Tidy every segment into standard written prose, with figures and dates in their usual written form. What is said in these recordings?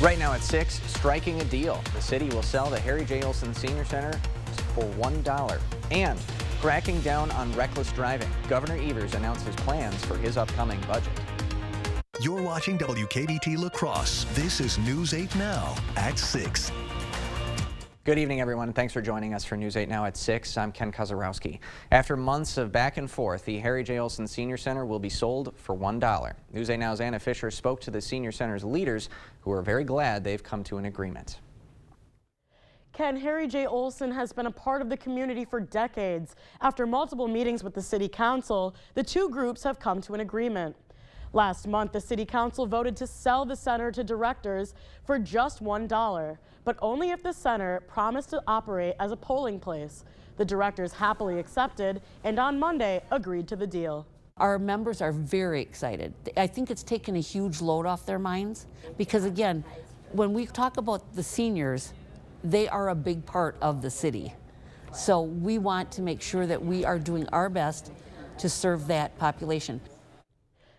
Right now at 6, striking a deal. The city will sell the Harry J. Olson Senior Center for $1. And cracking down on reckless driving. Governor Evers announced his plans for his upcoming budget. You're watching WKBT La Crosse. This is News 8 Now at 6. Good evening, everyone, and thanks for joining us for News 8 Now at 6. I'm Ken Kozarowski. After months of back and forth, the Harry J. Olson Senior Center will be sold for $1. News 8 Now's Anna Fisher spoke to the Senior Center's leaders, who are very glad they've come to an agreement. Ken, Harry J. Olson has been a part of the community for decades. After multiple meetings with the City Council, the two groups have come to an agreement. Last month, the City Council voted to sell the center to directors for just $1, but only if the center promised to operate as a polling place. The directors happily accepted and on Monday agreed to the deal. Our members are very excited. I think it's taken a huge load off their minds because, again, when we talk about the seniors, they are a big part of the city. So we want to make sure that we are doing our best to serve that population.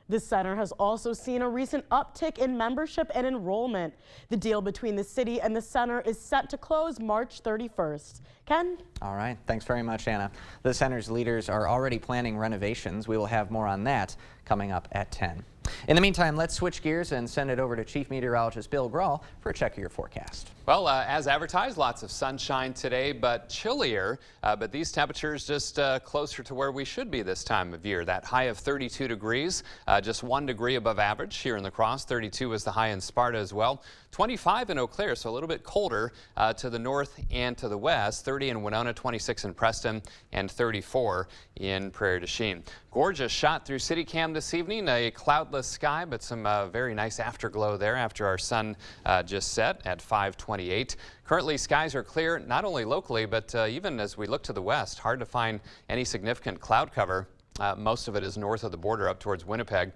The center has also seen a recent uptick in membership and enrollment. The deal between the city and the center is set to close March 31st. Ken? All right. Thanks very much, Anna. The center's leaders are already planning renovations. We will have more on that coming up at 10. In the meantime, let's switch gears and send it over to Chief Meteorologist Bill Grahl for a check of your forecast. Well, as advertised, lots of sunshine today, but chillier. But these temperatures just closer to where we should be this time of year. That high of 32 degrees, just 1 degree above average here in La Crosse. 32 is the high in Sparta as well. 25 in Eau Claire, so a little bit colder to the north and to the west. 30 in Winona, 26 in Preston, and 34 in Prairie du Chien. Gorgeous shot through CityCam this evening. A cloudless sky, but some very nice afterglow there after our sun just set at 5:28. Currently, skies are clear, not only locally, but even as we look to the west. Hard to find any significant cloud cover. Most of it is north of the border up towards Winnipeg.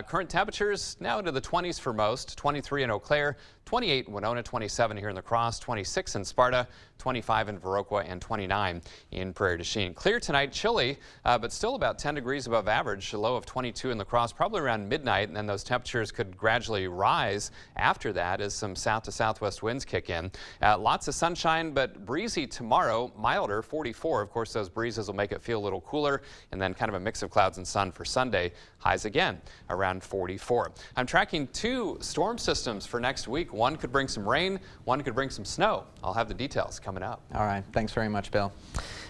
Current temperatures now into the 20s for most. 23 in Eau Claire, 28 in Winona, 27 here in La Crosse, 26 in Sparta, 25 in Viroqua, and 29 in Prairie du Chien. Clear tonight, chilly, but still about 10 degrees above average. A low of 22 in La Crosse, probably around midnight, and then those temperatures could gradually rise after that as some south to southwest winds kick in. Lots of sunshine, but breezy tomorrow, milder, 44. Of course, those breezes will make it feel a little cooler, and then kind of a mix of clouds and sun for Sunday. Highs again around 44. I'm tracking 2 storm systems for next week. One could bring some rain, one could bring some snow. I'll have the details coming up. All right. Thanks very much, Bill.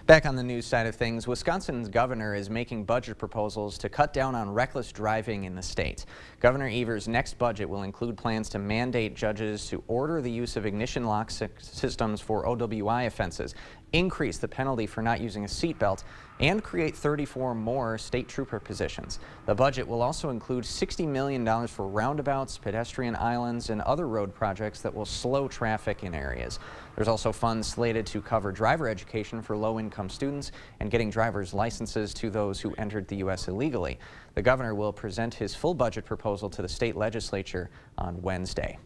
Back on the news side of things, Wisconsin's governor is making budget proposals to cut down on reckless driving in the state. Governor Evers' next budget will include plans to mandate judges to order the use of ignition lock systems for OWI offenses, increase the penalty for not using a seatbelt, and create 34 more state trooper positions. The budget will also include $60 million for roundabouts, pedestrian islands, and other road projects that will slow traffic in areas. There's also funds slated to cover driver education for low-income students and getting driver's licenses to those who entered the U.S. illegally. The governor will present his full budget proposal to the state legislature on Wednesday.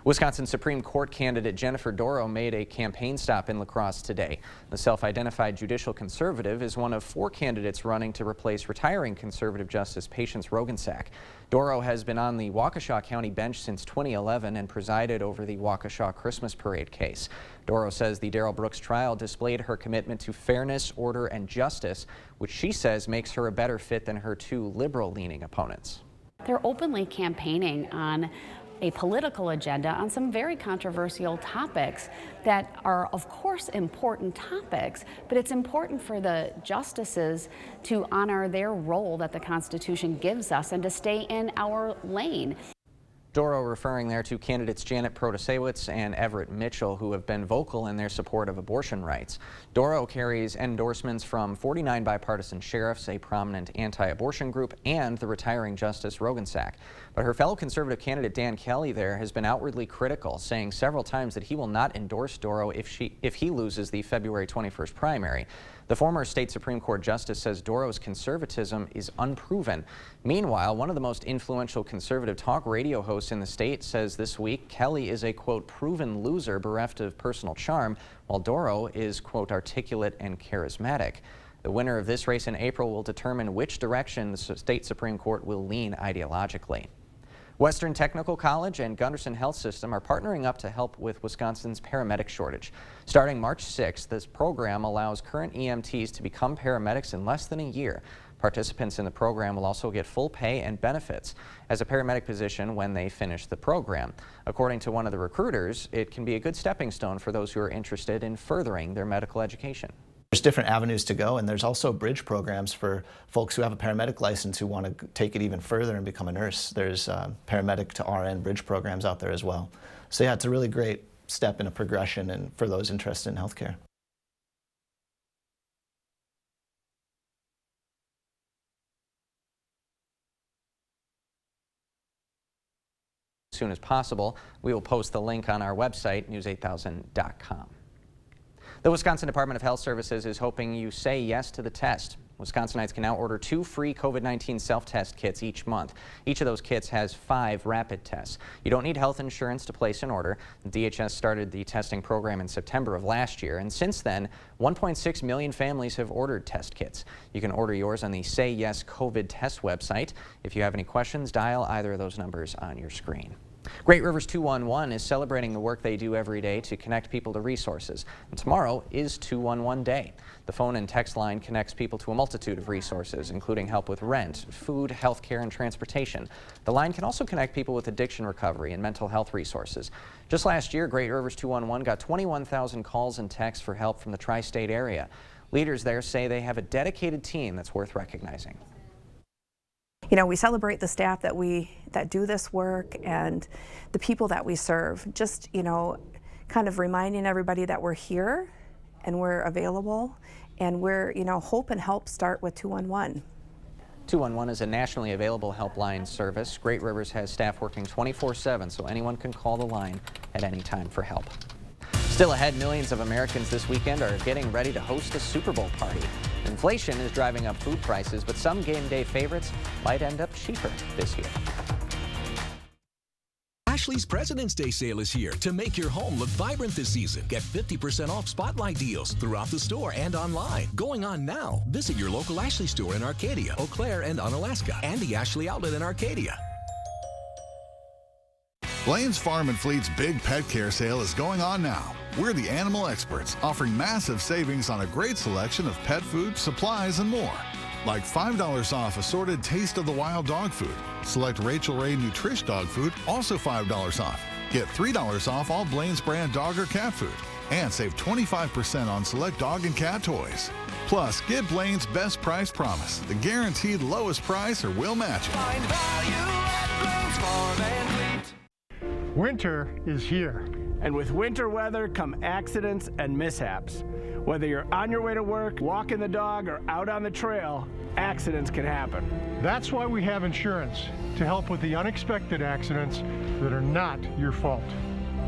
Wisconsin Supreme Court candidate Jennifer Dorow made a campaign stop in La Crosse today. The self-identified judicial conservative is one of 4 candidates running to replace retiring conservative Justice Patience Roggensack. Dorow has been on the Waukesha County bench since 2011 and presided over the Waukesha Christmas Parade case. Dorow says the Darrell Brooks trial displayed her commitment to fairness, order, and justice, which she says makes her a better fit than her 2 liberal-leaning opponents. They're openly campaigning on a political agenda on some very controversial topics that are, of course, important topics, but it's important for the justices to honor their role that the Constitution gives us and to stay in our lane. Dorow referring there to candidates Janet Protasewicz and Everett Mitchell, who have been vocal in their support of abortion rights. Dorow carries endorsements from 49 bipartisan sheriffs, a prominent anti-abortion group, and the retiring Justice Roggensack. But her fellow conservative candidate Dan Kelly there has been outwardly critical, saying several times that he will not endorse Dorow if he loses the February 21st primary. The former state Supreme Court justice says Dorow's conservatism is unproven. Meanwhile, one of the most influential conservative talk radio hosts in the state says this week Kelly is a, quote, proven loser bereft of personal charm, while Dorow is, quote, articulate and charismatic. The winner of this race in April will determine which direction the state Supreme Court will lean ideologically. Western Technical College and Gunderson Health System are partnering up to help with Wisconsin's paramedic shortage. Starting March 6th, this program allows current EMTs to become paramedics in less than a year. Participants in the program will also get full pay and benefits as a paramedic position when they finish the program. According to one of the recruiters, it can be a good stepping stone for those who are interested in furthering their medical education. There's different avenues to go, and there's also bridge programs for folks who have a paramedic license who want to take it even further and become a nurse. There's paramedic to RN bridge programs out there as well. So yeah, it's a really great step in a progression and for those interested in healthcare. As soon as possible, we will post the link on our website, news8000.com. The Wisconsin Department of Health Services is hoping you say yes to the test. Wisconsinites can now order 2 free COVID-19 self-test kits each month. Each of those kits has 5 rapid tests. You don't need health insurance to place an order. The DHS started the testing program in September of last year, and since then, 1.6 million families have ordered test kits. You can order yours on the Say Yes COVID Test website. If you have any questions, dial either of those numbers on your screen. Great Rivers 211 is celebrating the work they do every day to connect people to resources. And tomorrow is 211 Day. The phone and text line connects people to a multitude of resources, including help with rent, food, health care, and transportation. The line can also connect people with addiction recovery and mental health resources. Just last year, Great Rivers 211 got 21,000 calls and texts for help from the tri-state area. Leaders there say they have a dedicated team that's worth recognizing. You know, we celebrate the staff that do this work and the people that we serve. Just, you know, kind of reminding everybody that we're here and we're available, and we're, you know, hope and help start with 211. 211 is a nationally available helpline service. Great Rivers has staff working 24/7, so anyone can call the line at any time for help. Still ahead, millions of Americans this weekend are getting ready to host a Super Bowl party. Inflation is driving up food prices, but some game day favorites might end up cheaper this year. Ashley's President's Day sale is here to make your home look vibrant this season. Get 50% off spotlight deals throughout the store and online. Going on now. Visit your local Ashley store in Arcadia, Eau Claire, and Onalaska, and the Ashley Outlet in Arcadia. Blaine's Farm and Fleet's Big Pet Care Sale is going on now. We're the animal experts, offering massive savings on a great selection of pet food, supplies, and more. Like $5 off assorted Taste of the Wild dog food. Select Rachel Ray Nutrish dog food, also $5 off. Get $3 off all Blaine's brand dog or cat food. And save 25% on select dog and cat toys. Plus, get Blaine's Best Price Promise, the guaranteed lowest price or we'll match it. Find value at Blaine's Farm and Fleet. Winter is here. And with winter weather come accidents and mishaps. Whether you're on your way to work, walking the dog, or out on the trail, accidents can happen. That's why we have insurance, to help with the unexpected accidents that are not your fault.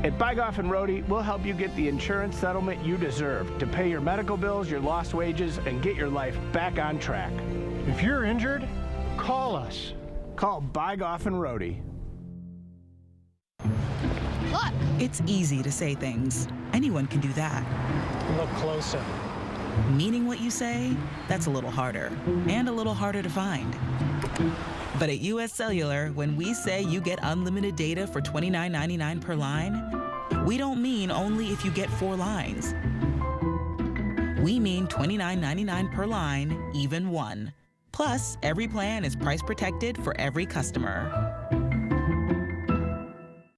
At Bygoff and Rohde, we'll help you get the insurance settlement you deserve to pay your medical bills, your lost wages, and get your life back on track. If you're injured, call us. Call Bygoff and Rohde. Look! It's easy to say things. Anyone can do that. Look closer. Meaning what you say, that's a little harder. And a little harder to find. But at US Cellular, when we say you get unlimited data for $29.99 per line, we don't mean only if you get 4 lines. We mean $29.99 per line, even 1. Plus, every plan is price protected for every customer.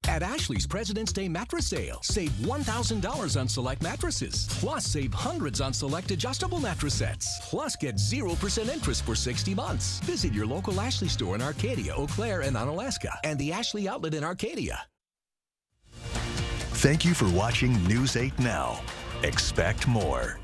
At Ashley's President's Day mattress sale, save $1,000 on select mattresses. Plus, save hundreds on select adjustable mattress sets. Plus, get 0% interest for 60 months. Visit your local Ashley store in Arcadia, Eau Claire, and Onalaska, and the Ashley Outlet in Arcadia. Thank you for watching News 8 Now. Expect more.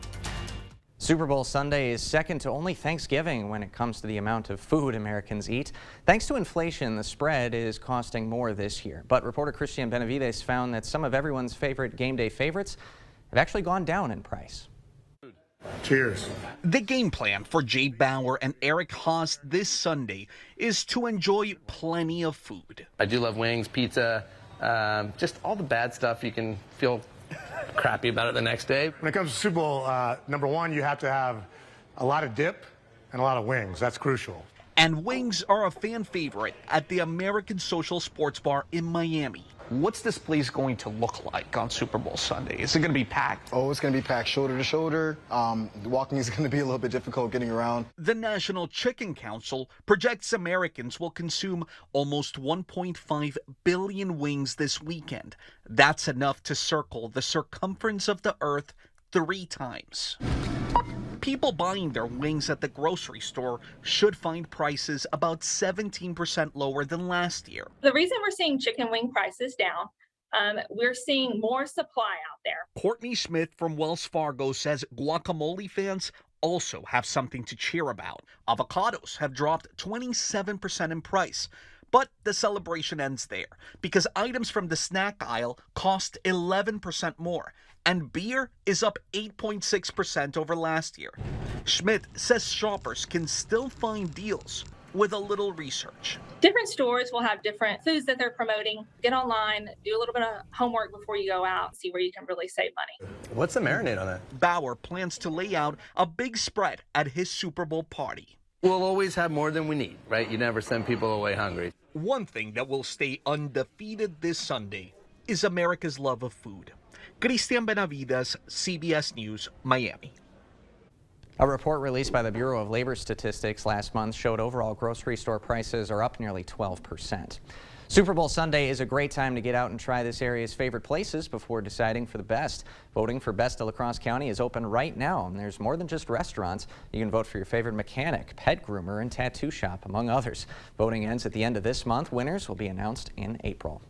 Super Bowl Sunday is second to only Thanksgiving when it comes to the amount of food Americans eat. Thanks to inflation, the spread is costing more this year. But reporter Christian Benavides found that some of everyone's favorite game day favorites have actually gone down in price. Cheers. The game plan for Jade Bauer and Eric Haas this Sunday is to enjoy plenty of food. I do love wings, pizza, just all the bad stuff you can feel crappy about it the next day. When it comes to Super Bowl, number one, you have to have a lot of dip and a lot of wings. That's crucial. And wings are a fan favorite at the American Social Sports Bar in Miami. What's this place going to look like on Super Bowl Sunday? Is it going to be packed? Oh, it's going to be packed shoulder to shoulder. Walking is going to be a little bit difficult getting around. The National Chicken Council projects Americans will consume almost 1.5 billion wings this weekend. That's enough to circle the circumference of the Earth 3 times. People buying their wings at the grocery store should find prices about 17% lower than last year. The reason we're seeing chicken wing prices down, we're seeing more supply out there. Courtney Smith from Wells Fargo says guacamole fans also have something to cheer about. Avocados have dropped 27% in price. But the celebration ends there because items from the snack aisle cost 11% more, and beer is up 8.6% over last year. Schmidt says shoppers can still find deals with a little research. Different stores will have different foods that they're promoting. Get online, do a little bit of homework before you go out, see where you can really save money. What's the marinade on that? Bauer plans to lay out a big spread at his Super Bowl party. We'll always have more than we need, right? You never send people away hungry. One thing that will stay undefeated this Sunday is America's love of food. Cristian Benavides, CBS News, Miami. A report released by the Bureau of Labor Statistics last month showed overall grocery store prices are up nearly 12%. Super Bowl Sunday is a great time to get out and try this area's favorite places before deciding for the best. Voting for Best of La Crosse County is open right now, and there's more than just restaurants. You can vote for your favorite mechanic, pet groomer, and tattoo shop, among others. Voting ends at the end of this month. Winners will be announced in April.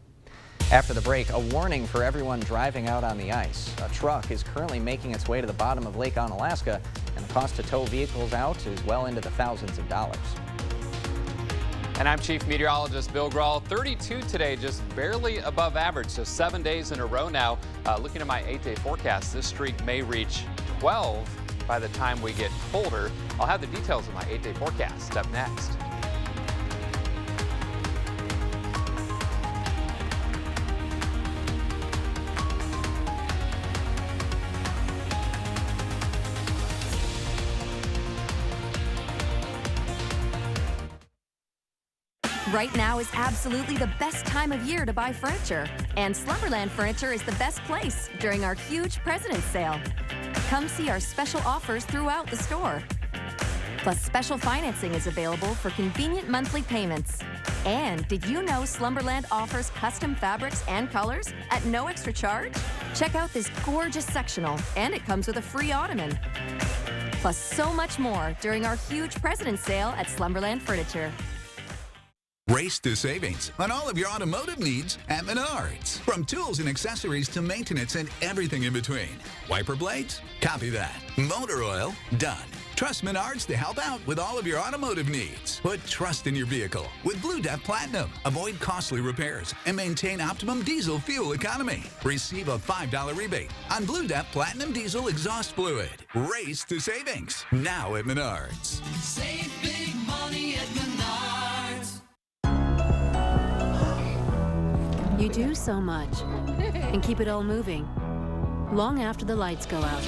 After the break, a warning for everyone driving out on the ice. A truck is currently making its way to the bottom of Lake Onalaska, and the cost to tow vehicles out is well into the thousands of dollars. And I'm Chief Meteorologist Bill Grahl. 32 today, just barely above average, so 7 days in a row now. Looking at my 8-day forecast, this streak may reach 12 by the time we get colder. I'll have the details of my 8-day forecast up next. Right now is absolutely the best time of year to buy furniture, and Slumberland Furniture is the best place during our huge President's Sale. Come see our special offers throughout the store. Plus, special financing is available for convenient monthly payments. And did you know Slumberland offers custom fabrics and colors at no extra charge? Check out this gorgeous sectional, and it comes with a free ottoman. Plus, so much more during our huge President's Sale at Slumberland Furniture. Race to savings on all of your automotive needs at Menards. From tools and accessories to maintenance and everything in between. Wiper blades? Copy that. Motor oil? Done. Trust Menards to help out with all of your automotive needs. Put trust in your vehicle with Blue Def Platinum. Avoid costly repairs and maintain optimum diesel fuel economy. Receive a $5 rebate on Blue Def Platinum Diesel Exhaust Fluid. Race to savings now at Menards. Save big money at Menards. You do so much and keep it all moving long after the lights go out.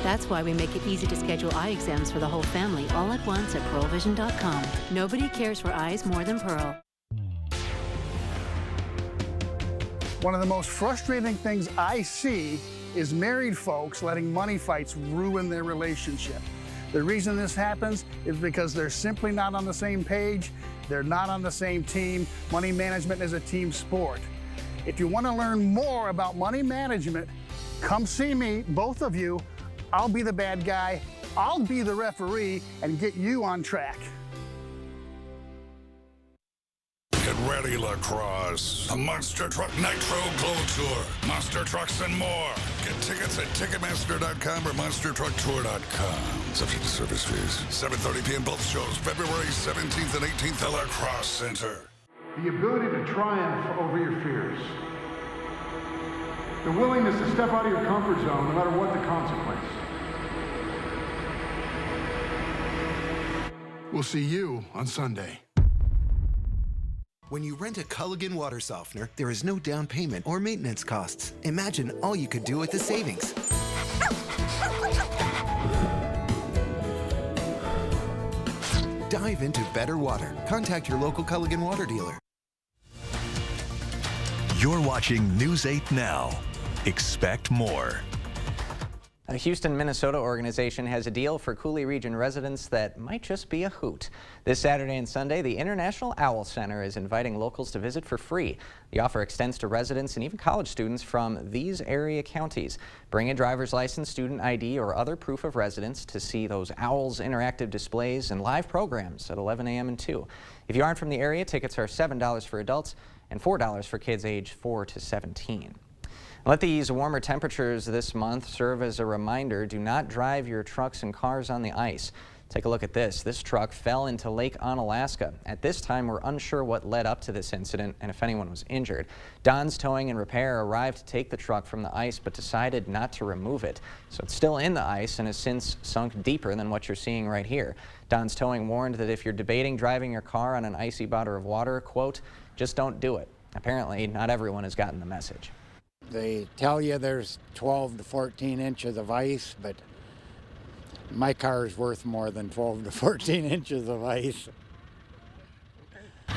That's why we make it easy to schedule eye exams for the whole family all at once at pearlvision.com. Nobody cares for eyes more than Pearl. One of the most frustrating things I see is married folks letting money fights ruin their relationship. The reason this happens is because they're simply not on the same page. They're not on the same team. Money management is a team sport. If you want to learn more about money management, come see me, both of you. I'll be the bad guy, I'll be the referee, and get you on track. Get ready, La Crosse. The Monster Truck Nitro Glow Tour. Monster Trucks and more. Get tickets at Ticketmaster.com or MonsterTruckTour.com. Subject to service fees. 7:30 p.m. both shows, February 17th and 18th at La Crosse Center. The ability to triumph over your fears. The willingness to step out of your comfort zone no matter what the consequence. We'll see you on Sunday. When you rent a Culligan water softener, there is no down payment or maintenance costs. Imagine all you could do with the savings. Dive into better water. Contact your local Culligan water dealer. You're watching News 8 Now. Expect more. A Houston, Minnesota organization has a deal for Coulee Region residents that might just be a hoot. This Saturday and Sunday, the International Owl Center is inviting locals to visit for free. The offer extends to residents and even college students from these area counties. Bring a driver's license, student ID, or other proof of residence to see those Owls interactive displays and live programs at 11 a.m. and 2. If you aren't from the area, tickets are $7 for adults and $4 for kids age 4 to 17. Let these warmer temperatures this month serve as a reminder. Do not drive your trucks and cars on the ice. Take a look at this. This truck fell into Lake Onalaska. At this time, we're unsure what led up to this incident and if anyone was injured. Don's Towing and Repair arrived to take the truck from the ice but decided not to remove it. So it's still in the ice and has since sunk deeper than what you're seeing right here. Don's Towing warned that if you're debating driving your car on an icy body of water, quote, just don't do it. Apparently, not everyone has gotten the message. They tell you there's 12 to 14 inches of ice, but my car is worth more than 12 to 14 inches of ice.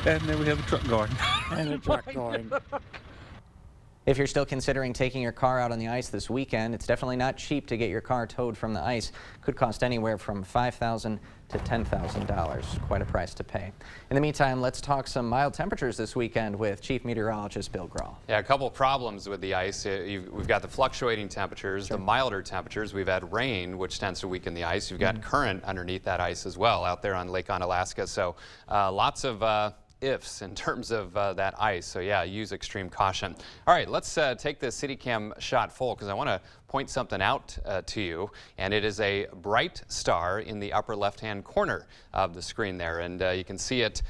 And then we have a truck going. And a truck going. If you're still considering taking your car out on the ice this weekend, it's definitely not cheap to get your car towed from the ice. Could cost anywhere from $5,000 to $10,000. Quite a price to pay. In the meantime, let's talk some mild temperatures this weekend with Chief Meteorologist Bill Grahl. Yeah, a couple problems with the ice. We've got the fluctuating temperatures, the milder temperatures. We've had rain, which tends to weaken the ice. You've got current underneath that ice as well out there on Lake Onalaska. So lots of ifs in terms of that ice. So yeah, use extreme caution. All right, let's take the CityCam shot full because I want to point something out to you, and it is a bright star in the upper left-hand corner of the screen there, and you can see it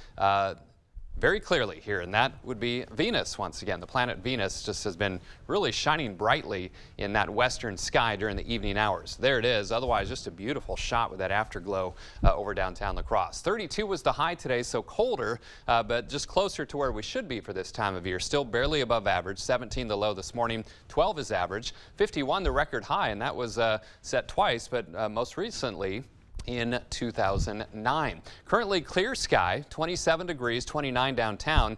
very clearly here, and that would be Venus once again. The planet Venus just has been really shining brightly in that western sky during the evening hours. There it is. Otherwise, just a beautiful shot with that afterglow over downtown La Crosse. 32 was the high today, so colder, but just closer to where we should be for this time of year. Still barely above average. 17 the low this morning. 12 is average. 51 the record high, and that was set twice, but most recently in 2009. Currently clear sky, 27 degrees, 29 downtown.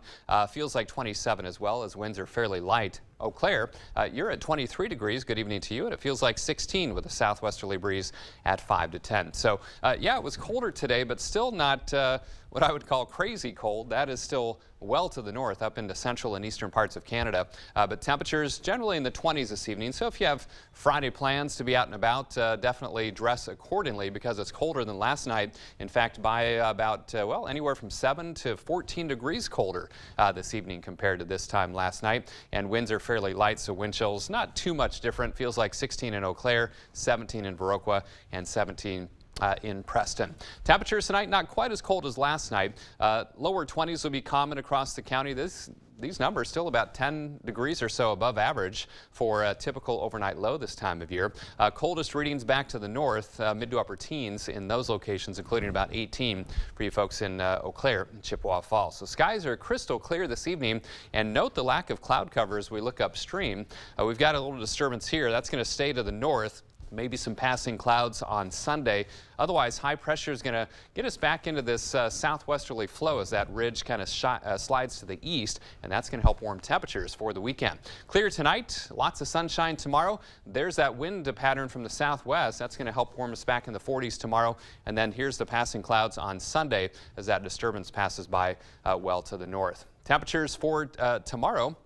Feels like 27 as well as winds are fairly light. Eau Claire, you're at 23 degrees. Good evening to you. And it feels like 16 with a southwesterly breeze at 5 to 10. So yeah, it was colder today, but still not what I would call crazy cold. That is still well to the north up into central and eastern parts of Canada. But temperatures generally in the 20s this evening. So if you have Friday plans to be out and about, definitely dress accordingly because it's colder than last night. In fact, by about, well, anywhere from 7 to 14 degrees colder this evening compared to this time last night. And winds are fairly light, so wind chills not too much different. Feels like 16 in Eau Claire, 17 in Viroqua, and 17 in Preston. Temperatures tonight not quite as cold as last night. Lower 20s will be common across the county. These numbers still about 10 degrees or so above average for a typical overnight low this time of year. Coldest readings back to the north, mid to upper teens in those locations, including about 18 for you folks in Eau Claire and Chippewa Falls. So skies are crystal clear this evening, and note the lack of cloud cover as we look upstream. We've got a little disturbance here. That's going to stay to the north. Maybe some passing clouds on Sunday. Otherwise, high pressure is going to get us back into this southwesterly flow as that ridge kind of slides to the east, and that's going to help warm temperatures for the weekend. Clear tonight, lots of sunshine tomorrow. There's that wind pattern from the southwest. That's going to help warm us back in the 40s tomorrow. And then here's the passing clouds on Sunday as that disturbance passes by well to the north. Temperatures for tomorrow.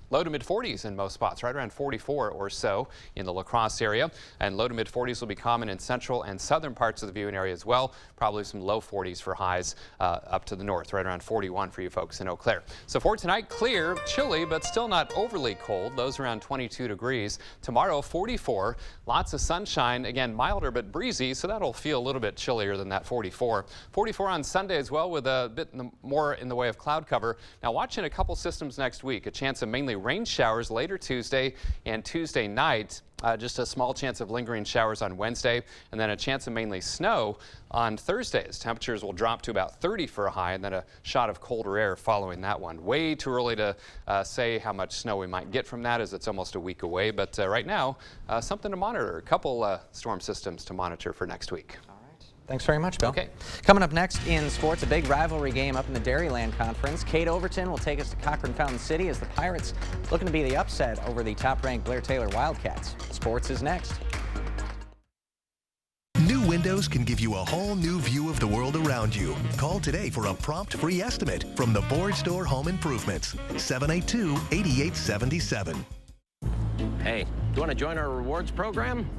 Low to mid 40s in most spots, right around 44 or so in the La Crosse area. And low to mid 40s will be common in central and southern parts of the viewing area as well. Probably some low 40s for highs up to the north, right around 41 for you folks in Eau Claire. So for tonight, clear, chilly, but still not overly cold. Lows around 22 degrees. Tomorrow, 44. Lots of sunshine. Again, milder but breezy, so that'll feel a little bit chillier than that 44. 44 on Sunday as well with a bit more in the way of cloud cover. Now watching a couple systems next week. A chance of mainly rain showers later Tuesday and Tuesday night. Just a small chance of lingering showers on Wednesday, and then a chance of mainly snow on Thursdays. Temperatures will drop to about 30 for a high, and then a shot of colder air following that one. Way too early to say how much snow we might get from that, as it's almost a week away. But right now, something to monitor. A couple storm systems to monitor for next week. All right. Thanks very much, Bill. Okay. Coming up next in sports, a big rivalry game up in the Dairyland Conference. Kate Overton will take us to Cochrane Fountain City as the Pirates looking to be the upset over the top-ranked Blair Taylor Wildcats. Sports is next. New windows can give you a whole new view of the world around you. Call today for a prompt free estimate from the Board Store Home Improvements. 782-8877. Hey, do you want to join our rewards program?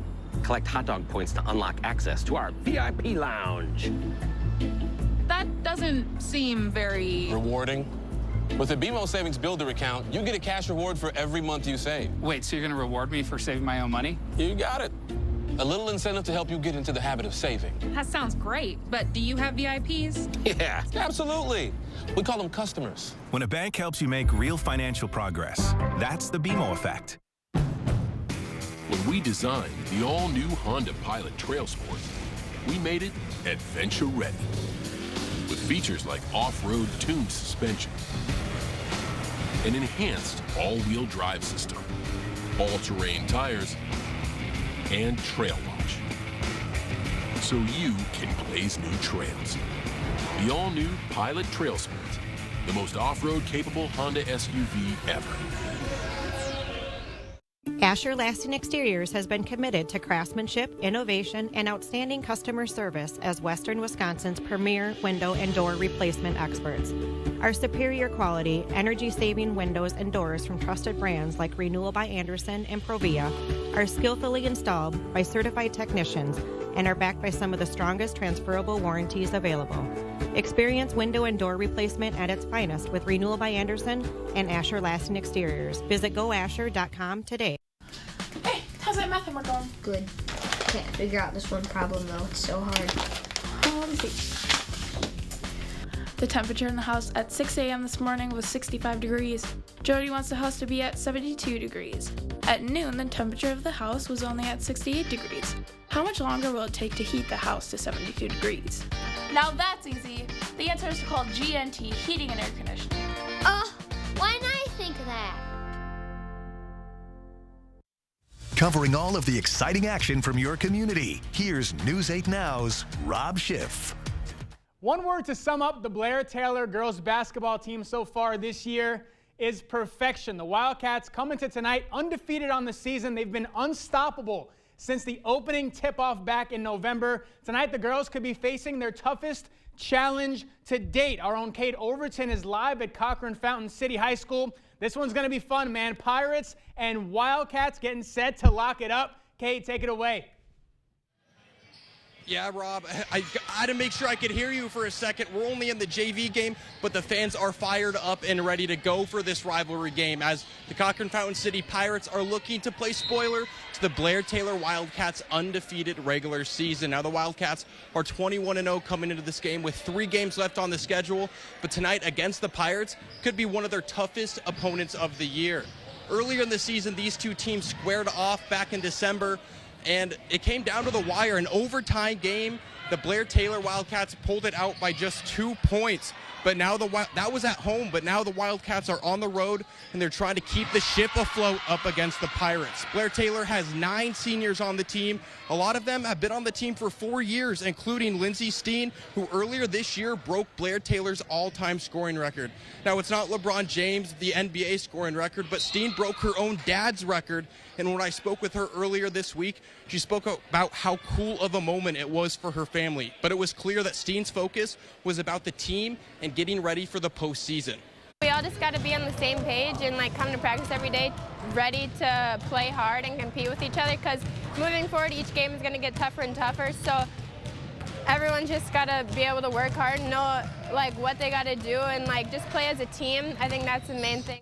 Collect hot dog points to unlock access to our VIP lounge. That doesn't seem very... rewarding. With a BMO Savings Builder account, you get a cash reward for every month you save. Wait, so you're going to reward me for saving my own money? You got it. A little incentive to help you get into the habit of saving. That sounds great, but do you have VIPs? Yeah, absolutely. We call them customers. When a bank helps you make real financial progress, that's the BMO effect. When we designed the all-new Honda Pilot Trail Sport, we made it adventure ready. With features like off-road tuned suspension, an enhanced all-wheel drive system, all-terrain tires, and Trail Watch, so you can blaze new trails. The all-new Pilot Trail Sport, the most off-road capable Honda SUV ever. Asher Lasting Exteriors has been committed to craftsmanship, innovation, and outstanding customer service as Western Wisconsin's premier window and door replacement experts. Our superior quality, energy-saving windows and doors from trusted brands like Renewal by Andersen and Provia are skillfully installed by certified technicians and are backed by some of the strongest transferable warranties available. Experience window and door replacement at its finest with Renewal by Andersen and Asher Lasting Exteriors. Visit goasher.com today. Hey, how's that math homework going? Good. Can't figure out this one problem though. It's so hard. Let me see. The temperature in the house at 6 a.m. this morning was 65 degrees. Jody wants the house to be at 72 degrees. At noon, the temperature of the house was only at 68 degrees. How much longer will it take to heat the house to 72 degrees? Now that's easy. The answer is called GNT, Heating and Air Conditioning. Why didn't I think of that? Covering all of the exciting action from your community, here's News 8 Now's Rob Schiff. One word to sum up the Blair Taylor girls basketball team so far this year is perfection. The Wildcats come into tonight undefeated on the season. They've been unstoppable since the opening tip-off back in November. Tonight, the girls could be facing their toughest challenge to date. Our own Kate Overton is live at Cochrane Fountain City High School. This one's going to be fun, man. Pirates and Wildcats getting set to lock it up. Kate, take it away. Yeah, Rob, I had to make sure I could hear you for a second. We're only in the JV game, but the fans are fired up and ready to go for this rivalry game as the Cochrane Fountain City Pirates are looking to play spoiler to the Blair Taylor Wildcats' undefeated regular season. Now, the Wildcats are 21-0 coming into this game with 3 games left on the schedule, but tonight against the Pirates could be one of their toughest opponents of the year. Earlier in the season, these two teams squared off back in December, and it came down to the wire. An overtime game, the Blair Taylor Wildcats pulled it out by just 2 points. But now that was at home, but now the Wildcats are on the road, and they're trying to keep the ship afloat up against the Pirates. Blair Taylor has 9 seniors on the team. A lot of them have been on the team for 4 years, including Lindsey Steen, who earlier this year broke Blair Taylor's all-time scoring record. Now, it's not LeBron James, the NBA scoring record, but Steen broke her own dad's record. And when I spoke with her earlier this week, she spoke about how cool of a moment it was for her family. But it was clear that Steen's focus was about the team and getting ready for the postseason. We all just got to be on the same page and come to practice every day, ready to play hard and compete with each other, because moving forward, each game is going to get tougher and tougher. So everyone just got to be able to work hard and know what they got to do and just play as a team. I think that's the main thing.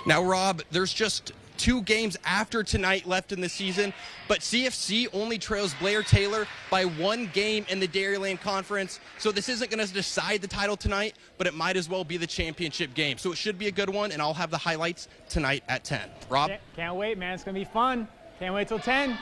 Now, Rob, there's just 2 games after tonight left in the season, but CFC only trails Blair Taylor by 1 game in the Dairyland Conference. So this isn't going to decide the title tonight, but it might as well be the championship game. So it should be a good one, and I'll have the highlights tonight at 10. Rob? Can't wait, man. It's going to be fun. Can't wait till 10. All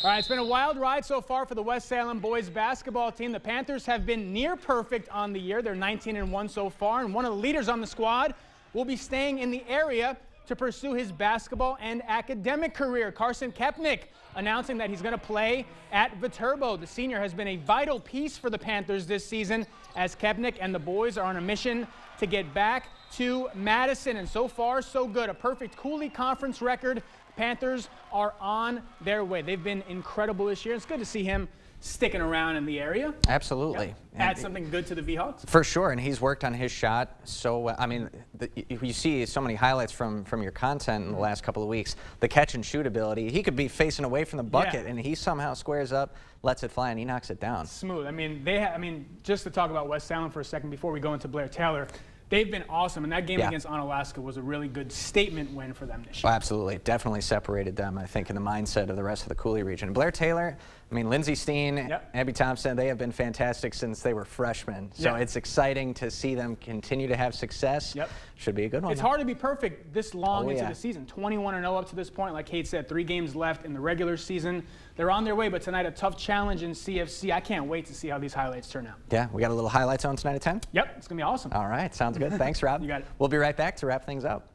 right, it's been a wild ride so far for the West Salem boys basketball team. The Panthers have been near perfect on the year. They're 19-1 so far, and one of the leaders on the squad will be staying in the area to pursue his basketball and academic career. Carson Kepnick announcing that he's going to play at Viterbo. The senior has been a vital piece for the Panthers this season, as Kepnick and the boys are on a mission to get back to Madison. And so far, so good. A perfect Cooley Conference record. Panthers are on their way. They've been incredible this year. It's good to see him sticking around in the area. Absolutely. Yeah. Add something good to the V-Hawks. For sure, and he's worked on his shot so well. I mean, you see so many highlights from your content in the last couple of weeks. The catch and shoot ability. He could be facing away from the bucket, and he somehow squares up, lets it fly, and he knocks it down. Smooth. I mean, just to talk about West Allen for a second before we go into Blair Taylor, they've been awesome, and that game against Onalaska was a really good statement win for them this year. Oh, absolutely. Definitely separated them, I think, in the mindset of the rest of the Cooley region. Blair Taylor, I mean, Lindsey Steen, Abby Thompson, they have been fantastic since they were freshmen. So it's exciting to see them continue to have success. Should be a good one. It's hard to be perfect this long into the season. 21-0 up to this point. Like Kate said, 3 games left in the regular season. They're on their way, but tonight a tough challenge in CFC. I can't wait to see how these highlights turn out. Yeah, we got a little highlights on tonight at 10? Yep, it's going to be awesome. All right, sounds good. Thanks, Rob. You got it. We'll be right back to wrap things up.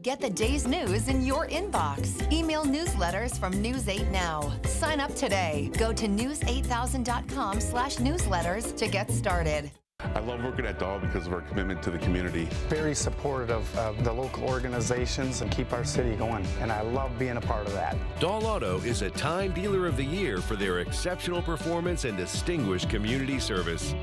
Get the day's news in your inbox. Email newsletters from News 8 Now. Sign up today. Go to news8000.com/newsletters to get started. I love working at Dahl because of our commitment to the community. Very supportive of the local organizations and keep our city going, and I love being a part of that. Dahl Auto is a Time Dealer of the Year for their exceptional performance and distinguished community service.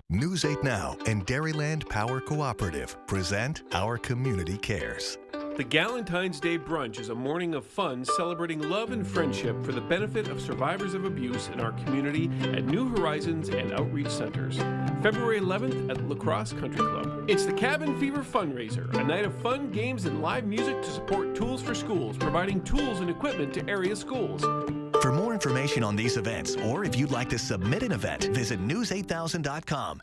News 8 Now and Dairyland Power Cooperative present Our Community Cares. The Galentine's Day Brunch is a morning of fun celebrating love and friendship for the benefit of survivors of abuse in our community at New Horizons and Outreach Centers. February 11th at La Crosse Country Club. It's the Cabin Fever Fundraiser, a night of fun, games, and live music to support Tools for Schools, providing tools and equipment to area schools. For more information on these events, or if you'd like to submit an event, visit news8000.com.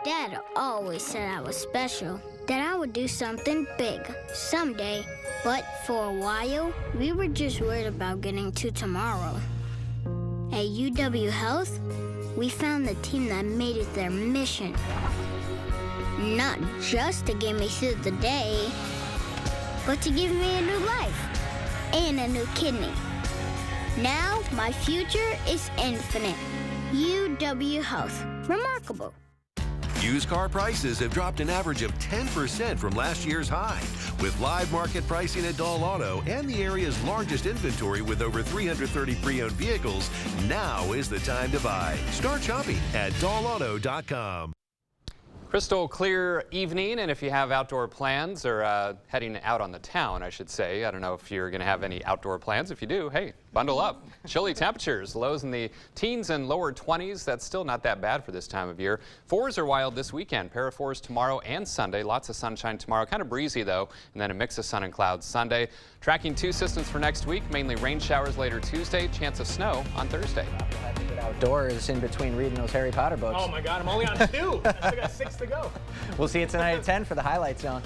Dad always said I was special, that I would do something big someday. But for a while, we were just worried about getting to tomorrow. At UW Health, we found the team that made it their mission. Not just to get me through the day, but to give me a new life and a new kidney. Now, my future is infinite. UW Health. Remarkable. Used car prices have dropped an average of 10% from last year's high. With live market pricing at Dahl Auto and the area's largest inventory with over 330 pre-owned vehicles, now is the time to buy. Start shopping at dahlauto.com. Crystal clear evening, and if you have outdoor plans or heading out on the town, I should say, I don't know if you're going to have any outdoor plans. If you do, hey, bundle up. Chilly temperatures, lows in the teens and lower 20s. That's still not that bad for this time of year. 4s are wild this weekend. Pair of 4s tomorrow and Sunday. Lots of sunshine tomorrow. Kind of breezy, though, and then a mix of sun and clouds Sunday. Tracking 2 systems for next week, mainly rain showers later Tuesday, chance of snow on Thursday. Outdoors in between reading those Harry Potter books. Oh, my God. I'm only on 2. I still got 6 to go. We'll see you tonight at 10 for the Highlight Zone.